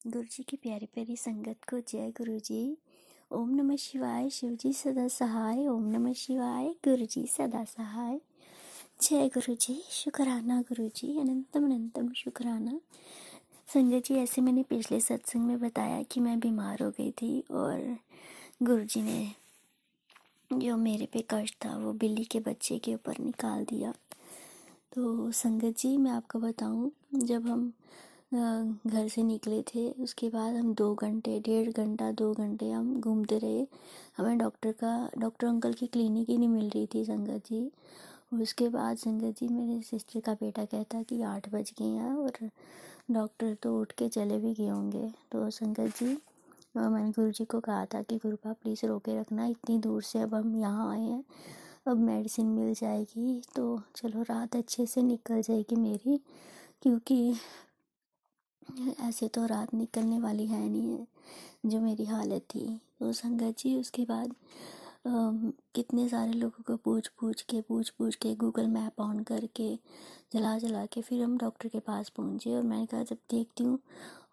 गुरु जी की प्यारी प्यारी संगत को जय गुरु जी। ओम नमः शिवाय। शिव जी सदा सहाय। ओम नमः शिवाय। गुरु जी सदा सहाय। जय गुरु जी। शुक्राना गुरु जी, अनंतम अनंतम शुक्राना। संगत जी, ऐसे मैंने पिछले सत्संग में बताया कि मैं बीमार हो गई थी और गुरु जी ने जो मेरे पे कष्ट था वो बिल्ली के बच्चे के ऊपर निकाल दिया। तो संगत जी, मैं आपको बताऊं, जब हम घर से निकले थे उसके बाद हम 2 घंटे, 1.5 घंटा, 2 घंटे हम घूमते रहे। हमें डॉक्टर अंकल की क्लिनिक ही नहीं मिल रही थी संगत जी। उसके बाद संगत जी, मेरे सिस्टर का बेटा कहता कि 8 बज गए हैं और डॉक्टर तो उठ के चले भी गए होंगे। तो संगत जी, मैंने गुरु जी को कहा था कि गुरुपा प्लीज़ रोके रखना, इतनी दूर से अब हम यहाँ आए हैं, अब मेडिसिन मिल जाएगी तो चलो रात अच्छे से निकल जाएगी मेरी, क्योंकि ऐसे तो रात निकलने वाली है नहीं है जो मेरी हालत थी। तो संगत जी, उसके बाद कितने सारे लोगों को पूछ पूछ के गूगल मैप ऑन करके चला के फिर हम डॉक्टर के पास पहुँचे। और मैंने कहा जब देखती हूँ,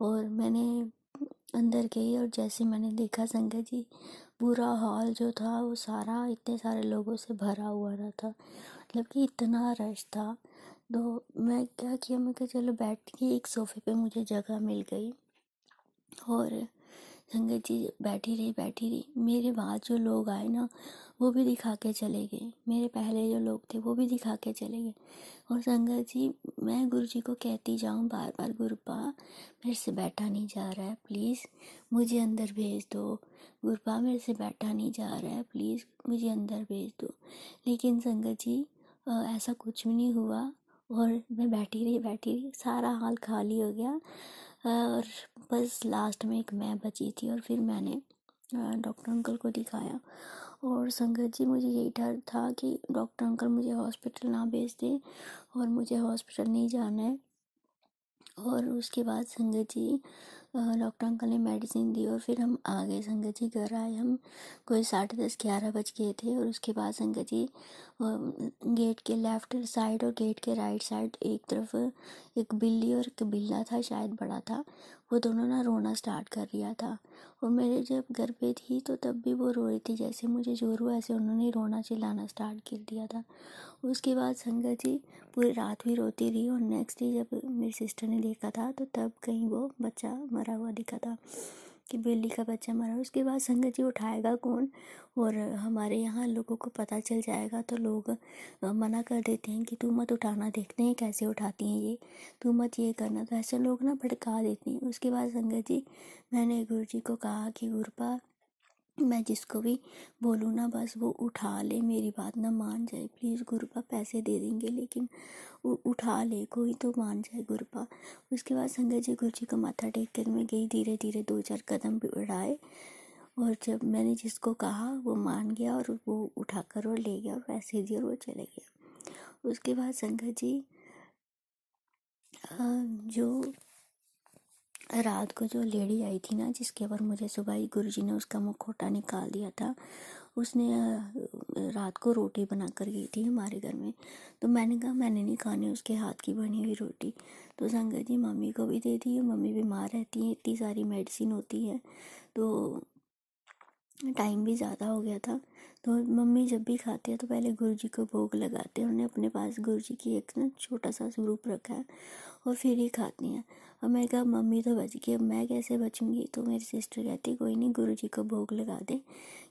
और मैंने अंदर गई और जैसे मैंने देखा संगत जी, पूरा हॉल जो था वो सारा इतने सारे लोगों से भरा हुआ रहा था, मतलब कि इतना रश था। तो मैं क्या किया, मैं कहा चलो बैठ के एक सोफ़े पे मुझे जगह मिल गई। और संगत जी, बैठी रही, मेरे बाद जो लोग आए ना वो भी दिखा के चले गए, मेरे पहले जो लोग थे वो भी दिखा के चले गए। और संगत जी, मैं गुरु जी को कहती जाऊँ बार बार, गुरुपा मेरे से बैठा नहीं जा रहा है, प्लीज़ मुझे अंदर भेज दो। गुरुपा मेरे से बैठा नहीं जा रहा है, प्लीज़ मुझे अंदर भेज दो। लेकिन संगत जी, ऐसा कुछ भी नहीं हुआ और मैं बैठी रही, सारा हॉल खाली हो गया। और बस लास्ट में एक मैं बची थी और फिर मैंने डॉक्टर अंकल को दिखाया। और संगत जी, मुझे यही डर था कि डॉक्टर अंकल मुझे हॉस्पिटल ना भेज दें और मुझे हॉस्पिटल नहीं जाना है। और उसके बाद संगत जी, डॉक्टर अंकल ने मेडिसिन दी और फिर हम आ गए संगत जी, घर आए हम, कोई 10:30 11 बज गए थे। और उसके बाद संगत जी, गेट के लेफ्ट साइड और गेट के राइट साइड एक तरफ एक बिल्ली और एक बिल्ला था, शायद बड़ा था, वो दोनों ना रोना स्टार्ट कर दिया था। और मेरे जब घर पे थी तो तब भी वो रो रही थी, जैसे मुझे जोर हुआ ऐसे उन्होंने रोना चिल्लाना स्टार्ट कर दिया था। उसके बाद संगत जी, पूरी रात भी रोती रही और नेक्स्ट डे जब मेरी सिस्टर ने देखा था तो तब कहीं वो बच्चा मरा हुआ दिखा था, कि बिल्ली का बच्चा मरा। उसके बाद संगत जी, उठाएगा कौन, और हमारे यहाँ लोगों को पता चल जाएगा तो लोग मना कर देते हैं कि तू मत उठाना, देखते हैं कैसे उठाती हैं ये, तू मत ये करना, तो ऐसे लोग ना भड़का देते हैं। उसके बाद संगत जी, मैंने गुरु जी को कहा कि गुरुपा मैं जिसको भी बोलूँ ना बस वो उठा ले, मेरी बात ना मान जाए, प्लीज़ गुरुपा पैसे दे देंगे लेकिन उठा ले, कोई तो मान जाए गुरुपा। उसके बाद संगत जी, गुरु जी को माथा टेक कर मैं गई, धीरे धीरे 2-4 कदम भी बढ़ाए और जब मैंने जिसको कहा वो मान गया और वो उठाकर और ले गया और पैसे दिए और वो चले गया। उसके बाद संगत जी, जो रात को जो लेडी आई थी ना, जिसके ऊपर मुझे सुबह ही गुरुजी ने उसका मुखौटा निकाल दिया था, उसने रात को रोटी बना कर गई थी हमारे घर में। तो मैंने कहा मैंने नहीं खानी उसके हाथ की बनी हुई रोटी। तो संगत जी, मम्मी को भी दे दी और मम्मी बीमार रहती हैं, इतनी सारी मेडिसिन होती है तो टाइम भी ज़्यादा हो गया था। तो मम्मी जब भी खाती है तो पहले गुरुजी को भोग लगाते हैं, उन्होंने अपने पास गुरुजी की एक ना छोटा सा स्वरूप रखा है और फिर ही खाती हैं। और मैं कहा मम्मी तो बच गई, अब मैं कैसे बचूंगी। तो मेरी सिस्टर कहती कोई नहीं, गुरुजी को भोग लगा दे,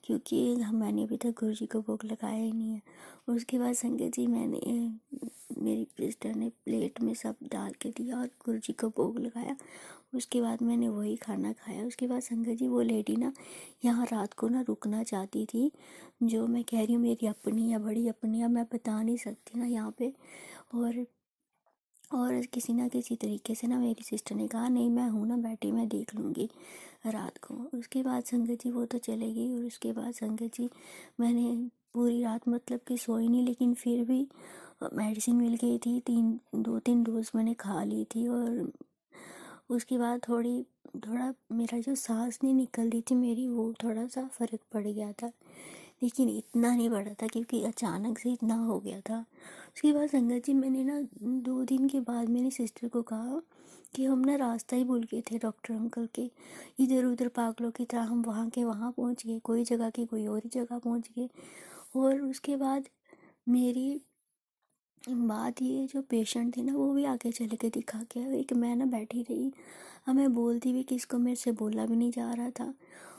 क्योंकि मैंने अभी तक गुरुजी को भोग लगाया ही नहीं है। और उसके बाद संगत जी, मेरी सिस्टर ने प्लेट में सब डाल के दिया और गुरुजी को भोग लगाया। उसके बाद मैंने वही खाना खाया। उसके बाद संगत जी, वो लेडी ना यहाँ रात को ना रुकना चाहती थी, जो मैं कह रही हूँ मेरी अपनी या बड़ी अपनी, अब मैं बता नहीं सकती ना यहाँ पे। और किसी ना किसी तरीके से ना मेरी सिस्टर ने कहा नहीं मैं हूँ ना बैठी, मैं देख लूँगी रात को। उसके बाद संगत जी, वो तो चले गई। और उसके बाद संगत जी, मैंने पूरी रात मतलब कि सोई नहीं, लेकिन फिर भी मेडिसिन मिल गई थी, 2-3 डोज मैंने खा ली थी। और उसके बाद थोड़ा मेरा जो सांस नहीं निकल रही थी मेरी, वो थोड़ा सा फ़र्क पड़ गया था, लेकिन इतना नहीं बढ़ा था क्योंकि अचानक से इतना हो गया था। उसके बाद संगत जी, मैंने ना 2 दिन के बाद मेरी सिस्टर को कहा कि हम ना रास्ता ही भूल गए थे डॉक्टर अंकल के। इधर उधर पागलों की तरह हम वहाँ के वहाँ पहुँच गए, कोई जगह की कोई और ही जगह पहुँच गए। और उसके बाद मेरी बात ये जो पेशेंट थी ना वो भी आगे चल के दिखा के, एक मैं ना बैठी रही। मैं बोलती भी किसको, मेरे से बोला भी नहीं जा रहा था।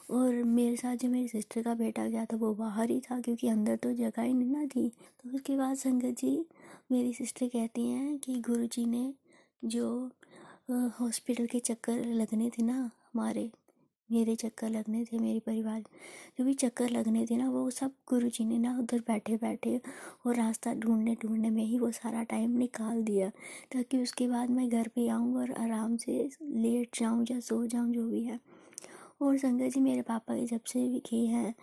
और मेरे साथ जो मेरी सिस्टर का बेटा गया था वो बाहर ही था, क्योंकि अंदर तो जगह ही नहीं ना थी। तो उसके बाद संगत जी मेरी सिस्टर कहती हैं कि गुरुजी ने जो हॉस्पिटल के चक्कर लगने थे ना, मेरे चक्कर लगने थे, मेरे परिवार जो भी चक्कर लगने थे ना, वो सब गुरुजी ने ना उधर बैठे बैठे और रास्ता ढूंढने ढूंढने में ही वो सारा टाइम निकाल दिया, ताकि उसके बाद मैं घर पे आऊँ और आराम से लेट जाऊँ या सो जाऊँ जो भी है। और संगत जी मेरे पापा के जब से भी गए हैं,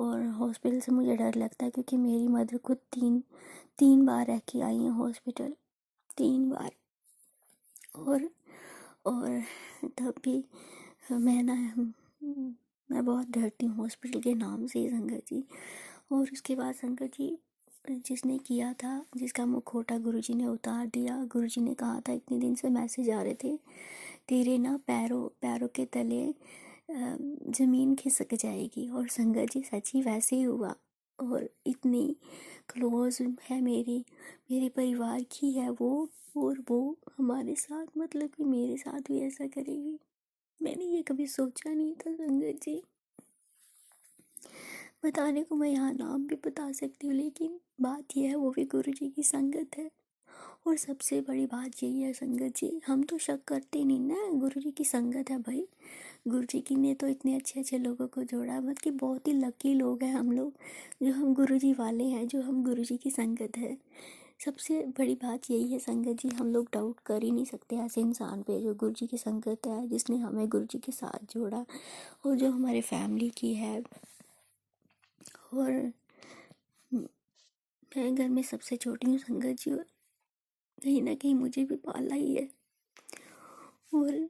और हॉस्पिटल से मुझे डर लगता है, क्योंकि मेरी मदर खुद तीन बार रह के आई हैं हॉस्पिटल, 3 बार। और तब भी मैं बहुत डरती हूँ हॉस्पिटल के नाम से ही संगत जी। और उसके बाद संगत जी जिसने किया था, जिसका मुखौटा गुरुजी ने उतार दिया, गुरुजी ने कहा था इतने दिन से मैसेज आ रहे थे, तेरे ना पैरों के तले ज़मीन खिसक जाएगी। और संगत जी सच ही वैसे ही हुआ। और इतनी क्लोज है मेरे परिवार की है वो, और वो हमारे साथ, मतलब कि मेरे साथ भी ऐसा करेगी, मैंने ये कभी सोचा नहीं था संगत जी। बताने को मैं यहाँ नाम भी बता सकती हूँ, लेकिन बात यह है वो भी गुरुजी की संगत है। और सबसे बड़ी बात यही है संगत जी, हम तो शक करते नहीं ना, गुरुजी की संगत है भाई। गुरुजी की ने तो इतने अच्छे अच्छे लोगों को जोड़ा, मतलब कि बहुत ही लकी लोग हैं हम लोग, जो हम गुरुजी वाले हैं, जो हम गुरुजी की संगत है। सबसे बड़ी बात यही है संगत जी, हम लोग डाउट कर ही नहीं सकते ऐसे इंसान पे जो गुरुजी की संगत है, जिसने हमें गुरुजी के साथ जोड़ा, और जो हमारे फैमिली की है। और मैं घर में सबसे छोटी हूँ संगत जी, और कहीं ना कहीं मुझे भी पाला ही है। और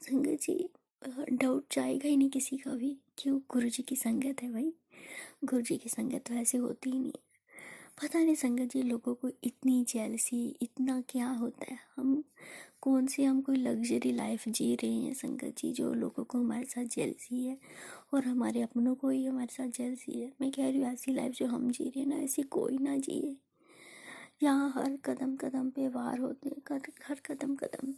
संगत जी डाउट जाएगा ही नहीं किसी का भी, क्यों, गुरुजी की संगत है भाई। गुरुजी की संगत तो ऐसे होती ही नहीं। पता नहीं संगत जी लोगों को इतनी जेलसी, इतना क्या होता है, हम कोई लग्जरी लाइफ जी रहे हैं संगत जी, जो लोगों को हमारे साथ जेलसी है, और हमारे अपनों को ही हमारे साथ जेलसी है। मैं कह रही हूँ ऐसी लाइफ जो हम जी रहे हैं ना, ऐसी कोई ना जिए। यहाँ हर कदम कदम पे वार होते हैं, हर कदम कदम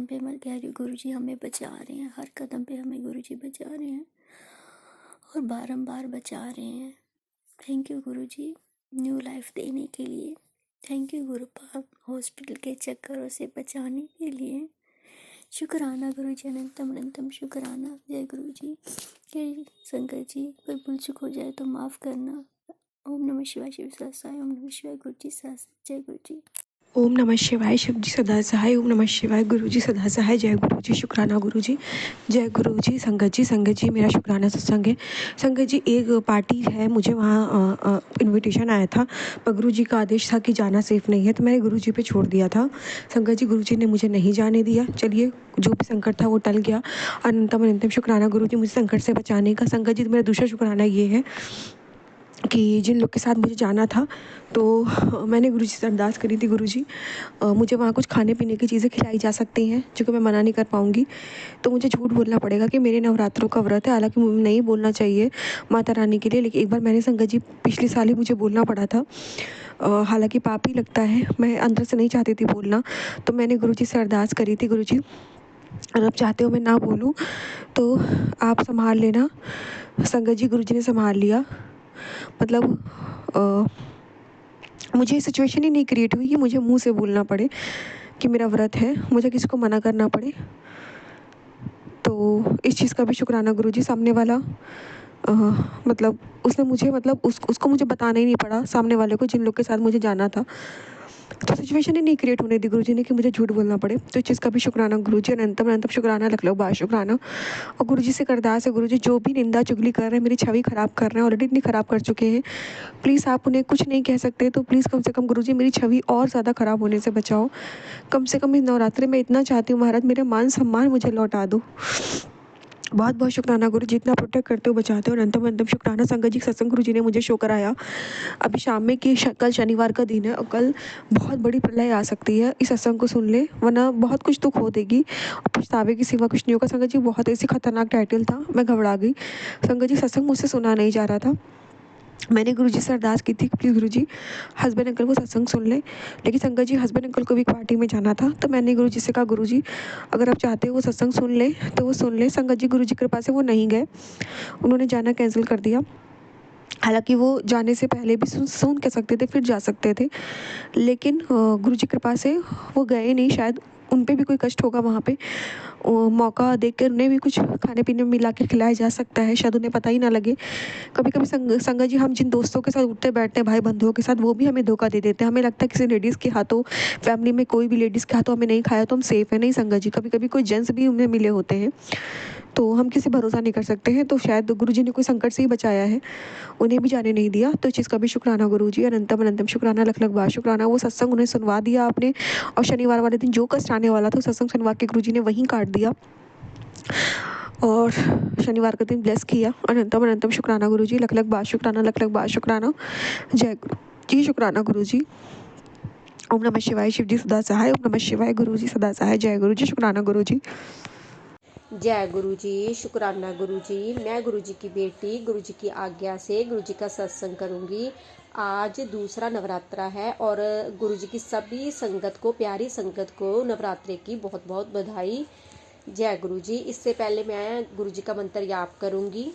पे मैं कह रही हूँ गुरुजी हमें बचा रहे हैं, हर कदम पे हमें गुरुजी बचा रहे हैं, और बारंबार बचा रहे हैं। Thank you Guruji new life देने के लिए। थैंक यू गुरुपाप हॉस्पिटल के चक्करों से बचाने के लिए। शुक्राना गुरुजी, अनंतम अनंतम शुक्राना। जय गुरुजी। जय शंकर जी, कोई भूल चूक हो जाए तो माफ़ करना। ओम नमः शिवाय शिव सहसाय, ओम नमः शिवाय गुरुजी सहसाय। जय गुरुजी। ओम नमः शिवाय शिवजी सदा सहाय। ओम नमः शिवाय गुरुजी सदा सहाय। जय गुरुजी। शुक्राना गुरुजी। जय गुरुजी। संगत जी मेरा शुक्राना सत्संग है। संगत जी एक पार्टी है, मुझे वहाँ इनविटेशन आया था, पर गुरुजी का आदेश था कि जाना सेफ नहीं है, तो मैंने गुरुजी पे छोड़ दिया था। संगत जी गुरुजी ने मुझे नहीं जाने दिया। चलिए जो भी संकट था वो टल गया। अनंतम अनंतम शुक्राना गुरुजी मुझे संकट से बचाने का। संगत जी मेरा दूसरा शुक्राना ये है कि जिन लोग के साथ मुझे जाना था, तो मैंने गुरुजी से अरदास करी थी, गुरुजी मुझे वहाँ कुछ खाने पीने की चीज़ें खिलाई जा सकती हैं जो कि मैं मना नहीं कर पाऊँगी, तो मुझे झूठ बोलना पड़ेगा कि मेरे नवरात्रों का व्रत है। हालांकि मुझे नहीं बोलना चाहिए माता रानी के लिए, लेकिन एक बार मैंने संगत जी पिछले साल ही मुझे बोलना पड़ा था। हालांकि पाप ही लगता है, मैं अंदर से नहीं चाहती थी बोलना, तो मैंने गुरुजी से अरदास करी थी, गुरुजी अगर आप चाहते हो मैं ना बोलूँ तो आप संभाल लेना। संगत जी गुरुजी ने संभाल लिया। मतलब मुझे सिचुएशन ही नहीं क्रिएट हुई कि मुझे मुंह से बोलना पड़े कि मेरा व्रत है, मुझे किसी को मना करना पड़े। तो इस चीज़ का भी शुक्राना गुरुजी। सामने वाला मतलब उसने मुझे, मतलब उसको मुझे बताना ही नहीं पड़ा, सामने वाले को, जिन लोग के साथ मुझे जाना था। तो सिचुएशन ही नहीं क्रिएट होने दी गुरुजी ने कि मुझे झूठ बोलना पड़े। तो इस चीज़ का भी शुक्राना गुरुजी। अनंतम अनंतम शुक्राना, लख लख बार शुक्राना। और गुरुजी से अरदास है, गुरुजी जो भी निंदा चुगली कर रहे हैं, मेरी छवि खराब कर रहे हैं, ऑलरेडी इतनी खराब कर चुके हैं, प्लीज़ आप उन्हें कुछ नहीं कह सकते, तो प्लीज़ कम से कम गुरुजी मेरी छवि और ज़्यादा ख़राब होने से बचाओ। कम से कम इस नवरात्रि में इतना चाहती हूँ महाराज, मेरे मान सम्मान मुझे लौटा दो। बहुत बहुत शुक्राना गुरु जी, इतना प्रोटेक्ट करते हो, बचाते हो, अनंतम अनंतम शुक्राना। संगत जी, सत्संग गुरु जी ने मुझे शो कराया अभी शाम में कि कल शनिवार का दिन है और कल बहुत बड़ी प्रलय आ सकती है। इस सत्संग को सुन ले, वरना बहुत कुछ तो खो देगी और पछतावे की सिवा कुछ नहीं होगा। संगत जी, बहुत ऐसी खतरनाक टाइटल था, मैं घबरा गई। संगत जी, सत्संग मुझसे सुना नहीं जा रहा था। मैंने गुरुजी से अरदास की थी, प्लीज़ गुरुजी हस्बैंड अंकल को सत्संग सुन ले। लेकिन संगत जी, हस्बैंड अंकल को भी एक पार्टी में जाना था, तो मैंने गुरुजी से कहा, गुरुजी अगर आप चाहते हो वो सत्संग सुन ले तो वो सुन ले। संगत जी, गुरुजी की कृपा से वो नहीं गए, उन्होंने जाना कैंसिल कर दिया। हालांकि वो जाने से पहले भी सुन सुन के सकते थे, फिर जा सकते थे, लेकिन गुरुजी की कृपा से वो गए नहीं। शायद उन पे भी कोई कष्ट होगा वहाँ पे, मौका देख कर उन्हें भी कुछ खाने पीने में मिला के खिलाया जा सकता है, शायद उन्हें पता ही ना लगे। कभी कभी संगत जी, हम जिन दोस्तों के साथ उठते बैठते हैं, भाई बंधुओं के साथ, वो भी हमें धोखा दे देते हैं। हमें लगता है किसी लेडीज़ के हाथों, फैमिली में कोई भी लेडीज़ के हाथों हमें नहीं खाया तो हम सेफ़ है। नहीं संगत जी, कभी कभी कोई जेंट्स भी उन्हें मिले होते हैं, तो हम किसी भरोसा नहीं कर सकते हैं। तो शायद गुरु जी ने कोई संकट से ही बचाया है, उन्हें भी जाने नहीं दिया। तो इस चीज़ का भी शुक्राना गुरु जी, अनंतम अनंतम शुक्राना, लख लख बार शुक्राना। वो सत्संग उन्हें सुनवा दिया आपने, और शनिवार वाले दिन जो कष्ट आने वाला था सत्संग सुनवा के गुरु जी ने वहीं काट दिया और शनिवार का दिन ब्लेस किया। अनंतम अनंतम शुक्राना गुरु जी, लख लख बार शुक्राना, लख लख बार शुक्राना। जय गुरु जी, शुक्राना गुरु जी। ओम नमः शिवाय, शिव जी सदा सहाय। ओम नमः शिवाय, गुरु जी सदा सहाय। जय गुरु जी, शुक्राना गुरु जी। जय गुरु जी, शुक्राना गुरु जी। मैं गुरु जी की बेटी गुरु जी की आज्ञा से गुरु जी का सत्संग करूंगी। आज दूसरा नवरात्रा है और गुरु जी की सभी संगत को, प्यारी संगत को नवरात्रे की बहुत बहुत बधाई। जय गुरु जी। इससे पहले मैं गुरु जी का मंत्र याद करूंगी।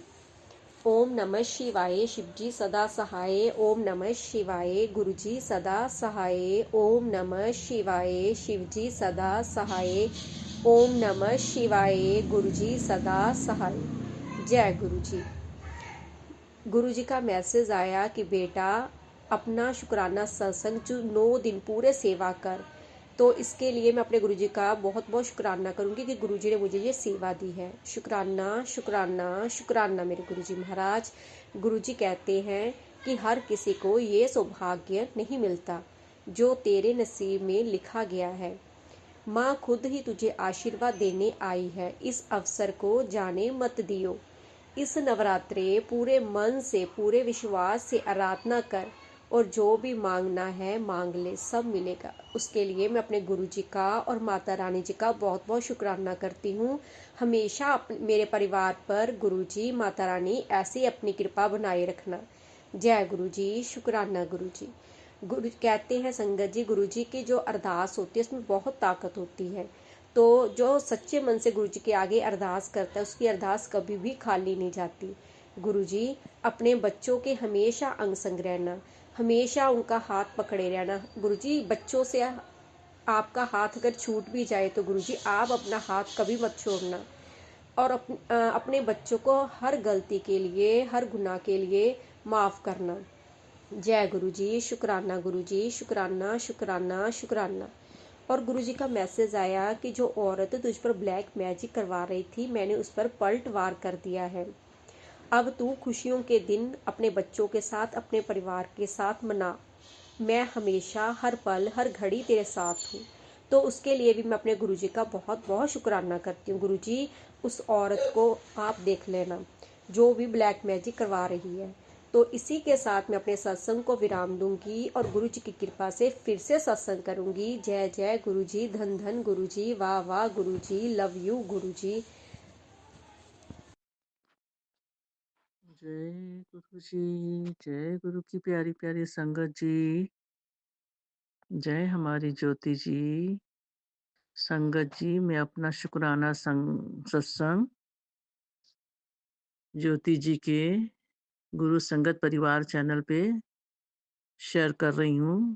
ओम नमः शिवाय, शिव जी सदा सहाय। ओम नमः शिवाय, गुरु जी सदा सहाय। ओम नमः शिवाय, शिव जी सदा सहाय। ओम नमः शिवाय, गुरु जी सदा सहाय। जय गुरु जी। गुरु जी का मैसेज आया कि बेटा अपना शुक्राना सत्संग जो 9 दिन पूरे सेवा कर। तो इसके लिए मैं अपने गुरु जी का बहुत बहुत शुक्राना करूंगी कि गुरु जी ने मुझे ये सेवा दी है। शुक्राना शुक्राना शुक्राना मेरे गुरु जी महाराज। गुरु जी कहते हैं कि हर किसी को ये सौभाग्य नहीं मिलता जो तेरे नसीब में लिखा गया है। माँ खुद ही तुझे आशीर्वाद देने आई है, इस अवसर को जाने मत दियो। इस नवरात्रे पूरे मन से, पूरे विश्वास से आराधना कर और जो भी मांगना है मांग ले, सब मिलेगा। उसके लिए मैं अपने गुरु जी का और माता रानी जी का बहुत बहुत शुक्राना करती हूँ। हमेशा मेरे परिवार पर गुरु जी, माता रानी ऐसे अपनी कृपा बनाए रखना। जय गुरु जी, शुक्राना गुरु जी। गुरु कहते हैं संगत जी, गुरु जी की जो अरदास होती है उसमें बहुत ताकत होती है। तो जो सच्चे मन से गुरु जी के आगे अरदास करता है उसकी अरदास कभी भी खाली नहीं जाती। गुरु जी अपने बच्चों के हमेशा अंग संग रहना, हमेशा उनका हाथ पकड़े रहना। गुरु जी बच्चों से आपका हाथ अगर छूट भी जाए तो गुरु जी आप अपना हाथ कभी मत छोड़ना और अपने बच्चों को हर गलती के लिए, हर गुनाह के लिए माफ़ करना। जय गुरु जी, शुक्राना गुरु जी, शुक्राना शुक्राना शुक्राना। और गुरु जी का मैसेज आया कि जो औरत तुझ पर ब्लैक मैजिक करवा रही थी, मैंने उस पर पलटवार कर दिया है। अब तू खुशियों के दिन अपने बच्चों के साथ, अपने परिवार के साथ मना। मैं हमेशा, हर पल, हर घड़ी तेरे साथ हूँ। तो उसके लिए भी मैं अपने गुरु जी का बहुत बहुत शुक्राना करती हूँ। गुरु जी उस औरत को आप देख लेना जो भी ब्लैक मैजिक करवा रही है। तो इसी के साथ मैं अपने सत्संग को विराम दूंगी और गुरु जी की कृपा से फिर से सत्संग करूंगी। जय जय गुरु जी, धन धन गुरु जी, वाह वाह गुरु जी, लव यू गुरु जी। जय गुरु जी, जय गुरु की प्यारी प्यारी संगत जी, जय हमारी ज्योति जी। संगत जी, मैं अपना शुक्राना सत्संग ज्योति जी के गुरु संगत परिवार चैनल पे शेयर कर रही हूँ।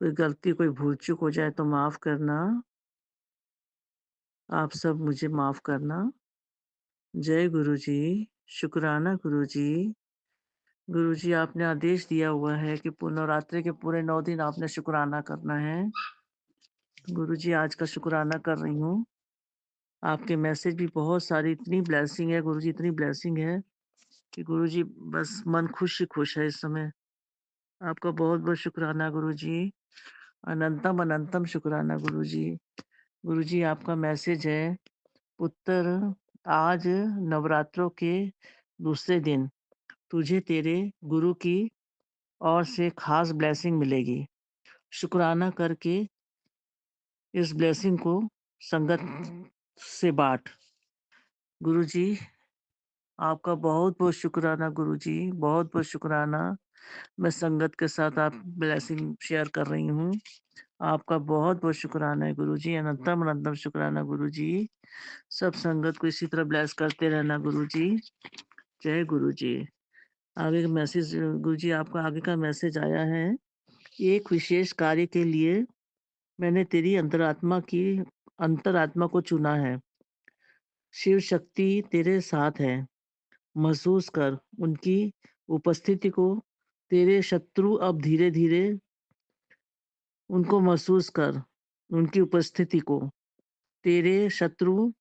कोई गलती, कोई भूल चूक हो जाए तो माफ़ करना। आप सब मुझे माफ़ करना। जय गुरु जी, शुक्राना गुरु जी। गुरु जी आपने आदेश दिया हुआ है कि नवरात्रि के पूरे 9 दिन आपने शुक्राना करना है। गुरु जी आज का शुक्राना कर रही हूँ। आपके मैसेज भी बहुत सारी, इतनी ब्लेसिंग है गुरु जी, इतनी ब्लेसिंग है कि गुरु जी बस मन खुश ही खुश है इस समय। आपका बहुत बहुत शुक्राना गुरु जी, अनंतम अनंतम शुक्राना गुरु जी। गुरु जी आपका मैसेज है, पुत्र आज नवरात्रों के दूसरे दिन तुझे तेरे गुरु की ओर से खास ब्लेसिंग मिलेगी। शुक्राना करके इस ब्लेसिंग को संगत से बाँट। गुरुजी, आपका बहुत-बहुत शुक्राना गुरुजी, बहुत-बहुत शुक्राना। मैं संगत के साथ आप ब्लेसिंग शेयर कर रही हूँ। आपका बहुत-बहुत शुक्राना है गुरुजी, अनंतम-अनंतम शुक्राना गुरुजी। सब संगत को इसी तरह ब्लेस करते रहना गुरुजी। जय गुरुजी। आगे का मैसेज गुरुजी, आपका आगे का मैसेज आया है। एक विशेष कार्य के लिए मैंने तेरी अंतरात्मा को चुना है। शिव शक्ति तेरे साथ है। महसूस कर उनकी उपस्थिति को। तेरे शत्रु अब धीरे-धीरे उनको महसूस कर, उनकी उपस्थिति को। तेरे शत्रु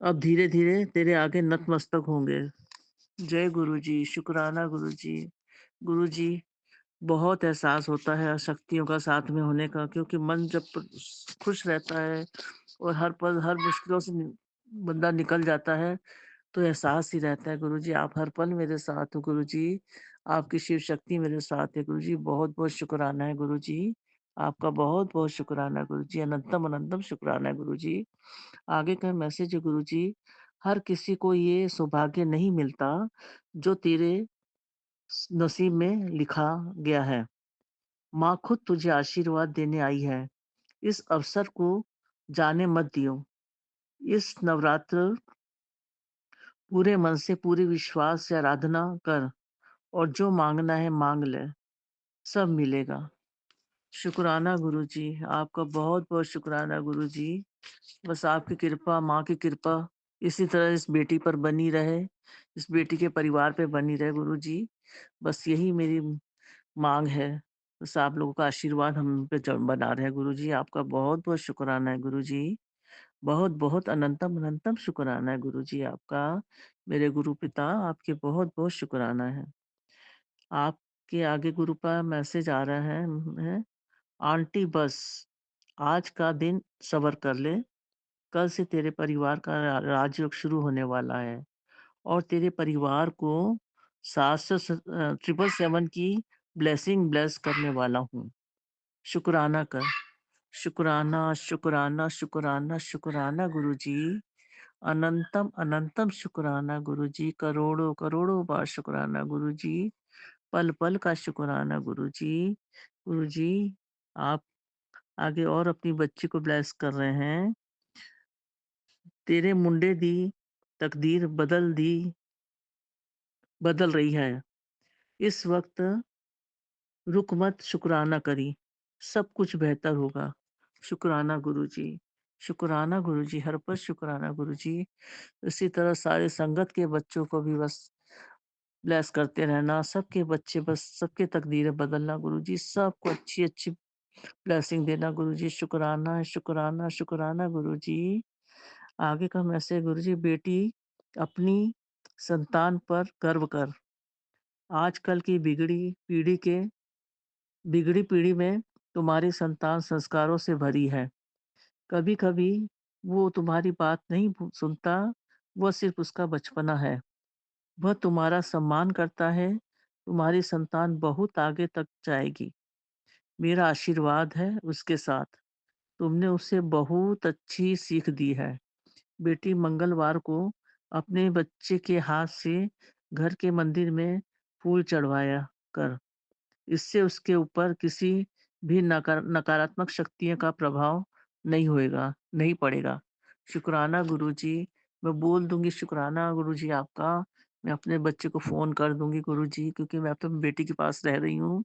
अब धीरे-धीरे तेरे आगे नतमस्तक होंगे। जय गुरुजी, शुक्राना गुरुजी। गुरुजी, बहुत एहसास होता है शक्तियों का साथ में होने का, क्योंकि मन जब खुश रहता है और हर पल हर मुश्किलों से बंदा निकल जाता है, तो एहसास ही रहता है गुरुजी आप हर पल मेरे साथ हो गुरुजी। आपकी शिव शक्ति मेरे साथ है गुरुजी। बहुत-बहुत शुक्राना है गुरुजी। आपका बहुत-बहुत शुक्राना गुरुजी। अनंतम-अनंतम शुक्राना है गुरुजी। आगे का मैसेज है गुरुजी, हर किसी को ये सौभाग्य नहीं मिलता जो तेरे नसीब में लिखा गया है। माँ खुद तुझे आशीर्वाद देने आई है। इस अवसर को जाने मत दियो। इस नवरात्र पूरे मन से, पूरे विश्वास से आराधना कर और जो मांगना है मांग ले, सब मिलेगा। शुक्राना गुरुजी, आपका बहुत-बहुत शुक्राना गुरुजी। बस आपकी कृपा, माँ की कृपा इसी तरह इस बेटी पर बनी रहे, इस बेटी के परिवार पे बनी रहे गुरुजी। बस यही मेरी माँग है। बस आप लोगों का आशीर्वाद हम पे बना रहे गुरुजी। आपका बहुत-बहुत शुक्राना है गुरुजी। बहुत-बहुत अनंतम-अनंतम शुक्राना है गुरुजी आपका। मेरे गुरु पिता, आपके बहुत-बहुत शुक्राना है। आपके आगे गुरु का मैसेज आ रहा है, आंटी बस आज का दिन सब्र कर ले। कल से तेरे परिवार का राजयोग शुरू होने वाला है और तेरे परिवार को 777 की ब्लेसिंग ब्लेस करने वाला हूँ। शुक्राना कर। शुक्राना, शुक्राना, शुक्राना, शुक्राना गुरुजी। अनंतम, अनंतम शुक्राना गुरुजी। करोड़ों, करोड़ों बार शुक्राना गुरुजी। पल-पल का शुक्राना गुरुजी। गुरुजी, आप आगे और अपनी बच्ची को ब्लेस कर रहे हैं। तेरे मुंडे दी तकदीर बदल रही है। इस वक़्त रुक मत, शुक्राना करी, सब कुछ बेहतर होगा। शुक्राना गुरुजी, शुक्राना गुरुजी, हर पल शुक्राना गुरुजी। इसी तरह सारे संगत के बच्चों को भी बस ब्लेस करते रहना, सबके बच्चे बस सबकी तकदीरें बदलना गुरुजी, सबको अच्छी-अच्छी ब्लेसिंग देना गुरुजी। शुक्राना, शुक्राना, शुक्राना गुरुजी। आगे का मैसेज गुरुजी, बेटी अपनी संतान पर गर्व कर। आजकल की बिगड़ी पीढ़ी में तुम्हारी संतान संस्कारों से भरी है। कभी-कभी वो तुम्हारी बात नहीं सुनता, वह सिर्फ उसका बचपना है। वह तुम्हारा सम्मान करता है, तुम्हारी संतान बहुत आगे तक जाएगी। मेरा आशीर्वाद है उसके साथ। तुमने उसे बहुत अच्छी सीख दी है। बेटी मंगलवार को अपने बच्चे के हाथ से घर के मंदिर में फूल चढ़वाया कर। इससे उसके ऊपर किसी भी नकारात्मक शक्तियों का प्रभाव नहीं पड़ेगा। शुक्राना गुरुजी, मैं बोल दूँगी शुक्राना गुरुजी आपका। मैं अपने बच्चे को फ़ोन कर दूँगी गुरुजी, क्योंकि मैं तो बेटी के पास रह रही हूँ।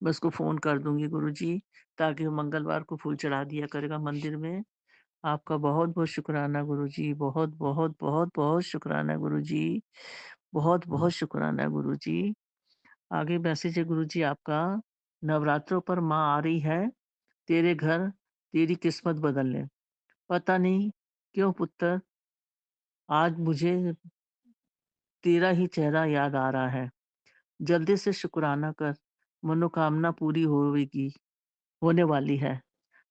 मैं उसको फ़ोन कर दूँगी गुरुजी, ताकि वो मंगलवार को फूल चढ़ा दिया करेगा मंदिर में। आपका बहुत-बहुत शुक्राना गुरुजी। बहुत-बहुत, बहुत-बहुत शुक्राना गुरुजी। बहुत-बहुत शुक्राना गुरुजी। आगे मैसेज है गुरुजी आपका, नवरात्रों पर माँ आ रही है तेरे घर तेरी किस्मत बदलने। पता नहीं क्यों पुत्र, आज मुझे तेरा ही चेहरा याद आ रहा है। जल्दी से शुक्राना कर, मनोकामना पूरी होने वाली है।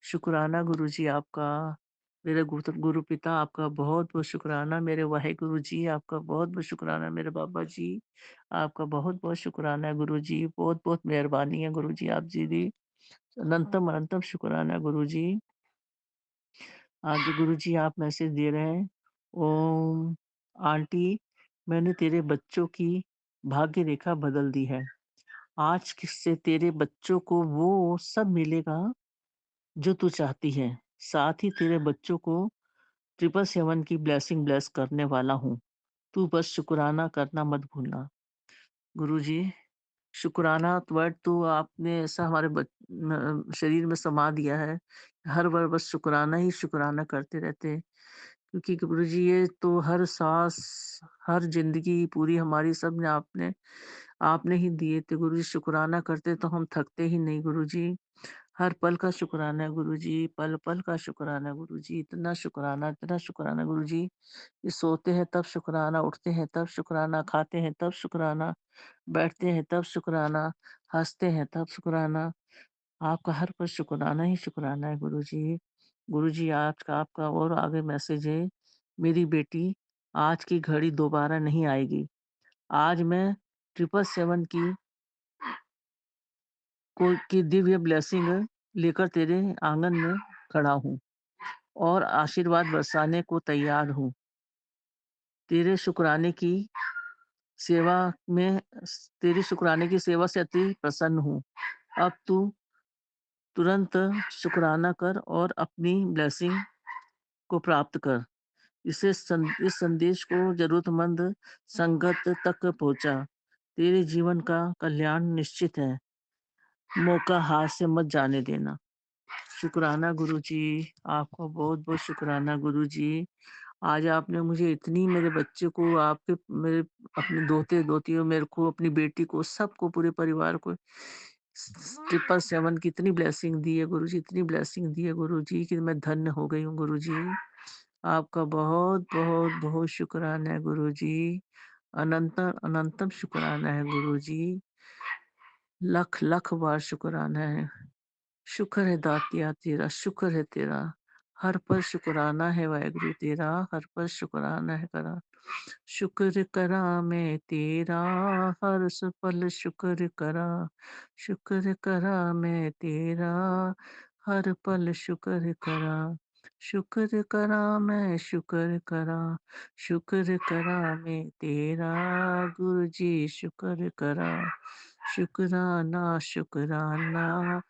शुक्राना गुरुजी आपका। मेरे गुरु पिता आपका बहुत-बहुत शुकराना, मेरे वाहेगुरु जी आपका बहुत-बहुत शुकराना, मेरे बाबा जी आपका बहुत-बहुत शुकराना है गुरुजी, बहुत-बहुत मेहरबानी है गुरुजी आप जी दी। अनंतम-अनंतम शुकराना गुरुजी। आगे गुरुजी आप मैसेज दे रहे हैं, ओम आंटी मैंने तेरे बच्चों की भाग्य रेखा बदल दी है। आज से तेरे बच्चों को वो सब मिलेगा जो तू चाहती है। साथ ही तेरे बच्चों को 777 की ब्लेसिंग ब्लेस करने वाला हूँ। तू बस शुकराना करना मत भूलना। गुरुजी, शुकराना वर्ड तो आपने ऐसा हमारे शरीर में समा दिया है। हर बार बस शुकराना ही शुकराना करते रहते हैं। क्योंकि गुरुजी ये तो हर साँस, हर ज़िंदगी पूरी हमारी सब ने आपने आपने ही दिए थे गुरुजी, शुकराना करते तो हम थकते ही नहीं गुरुजी। हर पल का शुकराना है गुरुजी, पल-पल का शुकराना है गुरुजी, इतना शुकराना गुरुजी। ये सोते हैं तब शुकराना, उठते हैं तब शुकराना, खाते हैं तब शुकराना, बैठते हैं तब शुकराना, हँसते हैं तब शुकराना। आपका हर पल शुकराना ही शुकराना है गुरुजी। गुरुजी आज का आपका और आगे मैसेज है, मेरी बेटी आज की घड़ी दोबारा नहीं आएगी। आज मैं 777 की दिव्य ब्लेसिंग लेकर तेरे आंगन में खड़ा हूँ और आशीर्वाद बरसाने को तैयार हूँ। तेरे शुक्राने की सेवा में तेरी शुक्राने की सेवा से अति प्रसन्न हूँ। अब तू तुरंत शुक्राना कर और अपनी ब्लेसिंग को प्राप्त कर। इस संदेश को ज़रूरतमंद संगत तक पहुँचा। तेरे जीवन का कल्याण निश्चित है। मौका हाथ से मत जाने देना। शुकराना गुरुजी, आपका बहुत-बहुत शुकराना गुरुजी। आज आपने मुझे इतनी मेरे बच्चे को आपके मेरे अपने दोते-दोतियों मेरे को, अपनी बेटी को, सबको, पूरे परिवार को 777 की इतनी ब्लेसिंग दी है गुरुजी, इतनी ब्लेसिंग दी है गुरुजी कि मैं धन्य हो गई हूँ गुरुजी। आपका बहुत-बहुत बहुत शुकराना है गुरुजी। अनंतम शुकराना है गुरुजी। लख-लख बार शुकराना है। शुक्र है दातिया तेरा, शुक्र है तेरा। हर पल शुकराना है वाहेगुरु तेरा, हर पल शुकराना है करा। शुक्र करा मैं तेरा, हर पल शुक्र करा। शुक्र करा मैं तेरा, हर पल शुक्र करा। शुक्र करा मैं शुक्र करा, शुक्र करा मैं तेरा, गुरु जी शुक्र करा। शुकराना शुकराना,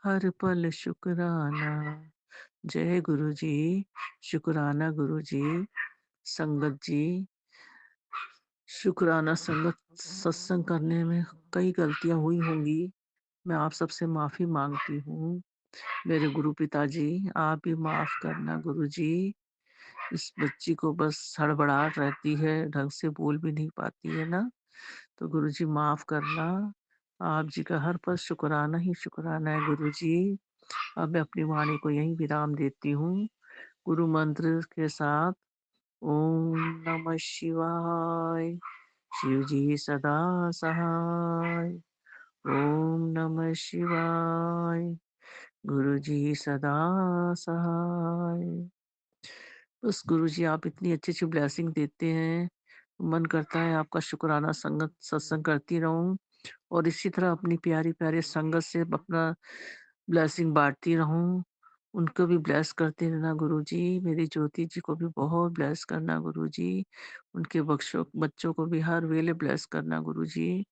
हर पल शुकराना। जय गुरु जी, शुकराना गुरु जी, संगत जी। शुकराना संगत सत्संग करने में कई गलतियाँ हुई होंगी। मैं आप सबसे माफ़ी माँगती हूँ। मेरे गुरु पिताजी, आप भी माफ़ करना गुरुजी। इस बच्ची को बस हड़बड़ाहट रहती है, ढंग से बोल भी नहीं पाती है ना, तो गुरुजी माफ़ करना। आप जी का हर पल शुकराना ही शुकराना है गुरुजी। अब मैं अपनी वाणी को यहीं विराम देती हूँ। गुरु मंत्र के साथ ओम नमः शिवाय। शिव जी सदा सहाय। ओम नमः शिवाय। गुरु जी सदा सहाय। बस गुरु जी आप इतनी अच्छी-अच्छी ब्लेसिंग देते हैं, मन करता है आपका शुकराना संगत सत्संग करती रहूँ और इसी तरह अपनी प्यारी-प्यारी संगत से अपना ब्लेसिंग बाँटती रहूँ। उनको भी ब्लेस करते रहना गुरुजी, मेरी ज्योति जी को भी बहुत ब्लेस करना गुरुजी। उनके बख्शो बच्चों को भी हर वेले ब्लेस करना गुरुजी।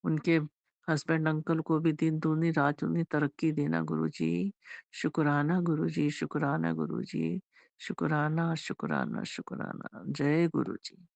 उनके हस्बैंड अंकल को भी दिन दूनी रात दूनी तरक्की देना गुरुजी। शुकराना गुरुजी, शुकराना गुरुजी। शुकराना, शुकराना, शुकराना। जय गुरु जी।